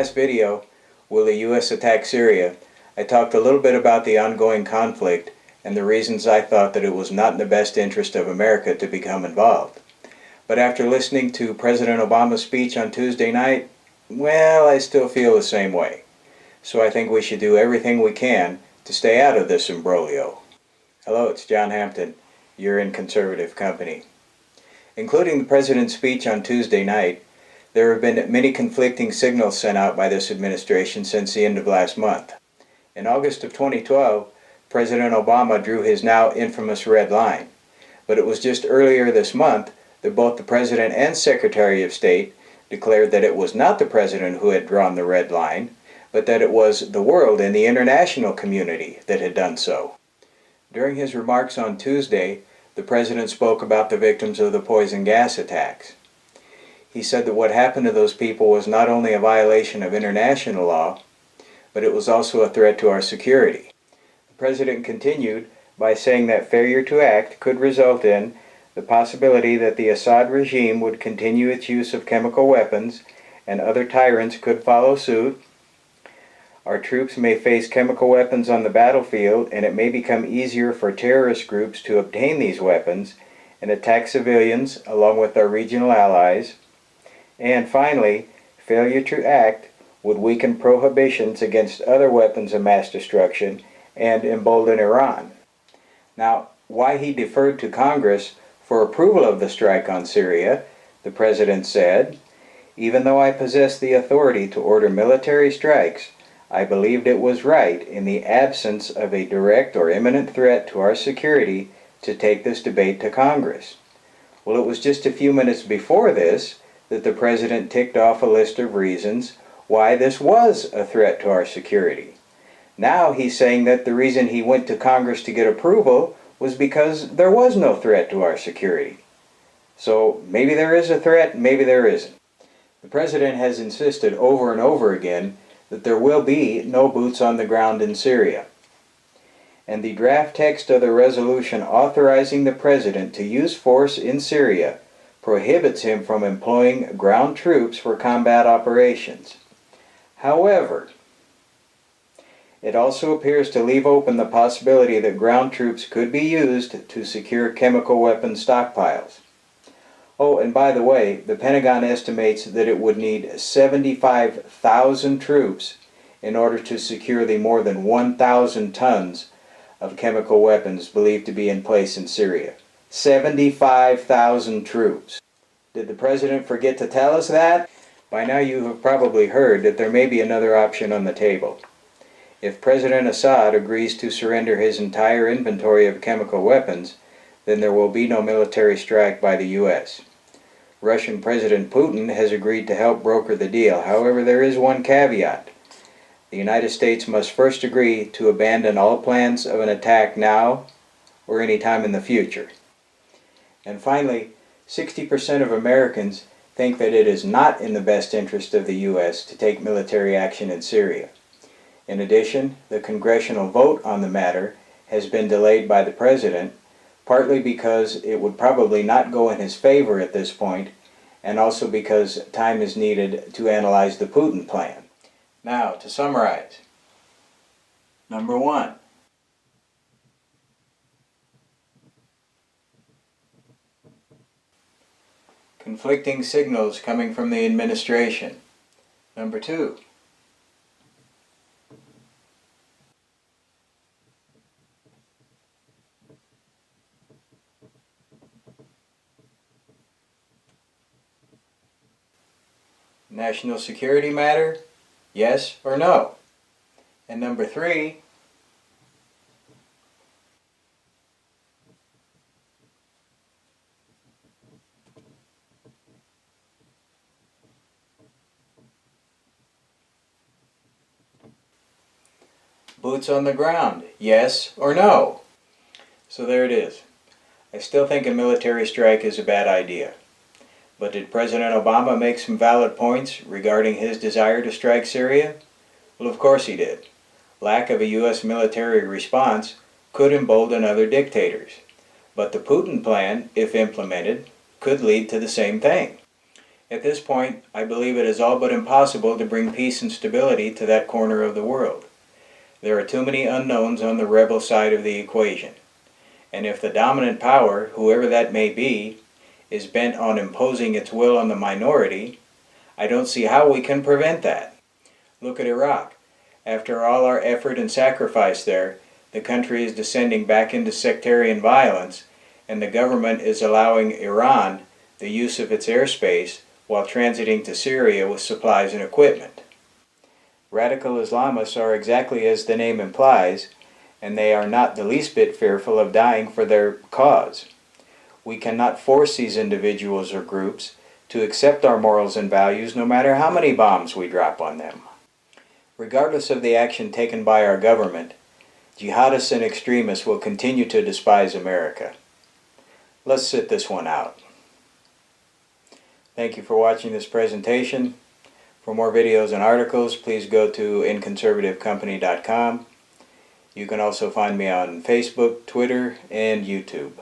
last video, Will the U.S. Attack Syria?, I talked a little bit about the ongoing conflict and the reasons I thought that it was not in the best interest of America to become involved. But after listening to President Obama's speech on Tuesday night, well, I still feel the same way. So I think we should do everything we can to stay out of this imbroglio. Hello, it's John Hampton. You're in conservative company. Including the President's speech on Tuesday night, there have been many conflicting signals sent out by this administration since the end of last month. In August of 2012, President Obama drew his now infamous red line. But it was just earlier this month that both the President and Secretary of State declared that it was not the President who had drawn the red line, but that it was the world and the international community that had done so. During his remarks on Tuesday, the President spoke about the victims of the poison gas attacks. He said that what happened to those people was not only a violation of international law, but it was also a threat to our security. The President continued by saying that failure to act could result in the possibility that the Assad regime would continue its use of chemical weapons and other tyrants could follow suit. Our troops may face chemical weapons on the battlefield, and it may become easier for terrorist groups to obtain these weapons and attack civilians along with our regional allies. And finally, failure to act would weaken prohibitions against other weapons of mass destruction and embolden Iran. Now, why he deferred to Congress for approval of the strike on Syria, the President said, "Even though I possess the authority to order military strikes, I believed it was right, in the absence of a direct or imminent threat to our security, to take this debate to Congress." Well, it was just a few minutes before this that the President ticked off a list of reasons why this was a threat to our security. Now he's saying that the reason he went to Congress to get approval was because there was no threat to our security. So maybe there is a threat, maybe there isn't. The President has insisted over and over again that there will be no boots on the ground in Syria. And the draft text of the resolution authorizing the President to use force in Syria prohibits him from employing ground troops for combat operations. However, it also appears to leave open the possibility that ground troops could be used to secure chemical weapons stockpiles. Oh, and by the way, the Pentagon estimates that it would need 75,000 troops in order to secure the more than 1,000 tons of chemical weapons believed to be in place in Syria. 75,000 troops. Did the President forget to tell us that? By now you have probably heard that there may be another option on the table. If President Assad agrees to surrender his entire inventory of chemical weapons, then there will be no military strike by the U.S. Russian President Putin has agreed to help broker the deal. However, there is one caveat. The United States must first agree to abandon all plans of an attack now or any time in the future. And finally, 60% of Americans think that it is not in the best interest of the U.S. to take military action in Syria. In addition, the congressional vote on the matter has been delayed by the President, partly because it would probably not go in his favor at this point, and also because time is needed to analyze the Putin plan. Now, to summarize. Number one, conflicting signals coming from the administration. Number two, national security matter? Yes or no? And number three, boots on the ground? Yes or no? So there it is. I still think a military strike is a bad idea. But did President Obama make some valid points regarding his desire to strike Syria? Well, of course he did. Lack of a U.S. military response could embolden other dictators. But the Putin plan, if implemented, could lead to the same thing. At this point, I believe it is all but impossible to bring peace and stability to that corner of the world. There are too many unknowns on the rebel side of the equation. And if the dominant power, whoever that may be, is bent on imposing its will on the minority, I don't see how we can prevent that. Look at Iraq. After all our effort and sacrifice there, the country is descending back into sectarian violence, and the government is allowing Iran the use of its airspace while transiting to Syria with supplies and equipment. Radical Islamists are exactly as the name implies, and they are not the least bit fearful of dying for their cause. We cannot force these individuals or groups to accept our morals and values no matter how many bombs we drop on them. Regardless of the action taken by our government, jihadists and extremists will continue to despise America. Let's sit this one out. Thank you for watching this presentation. For more videos and articles, please go to inconservativecompany.com. You can also find me on Facebook, Twitter, and YouTube.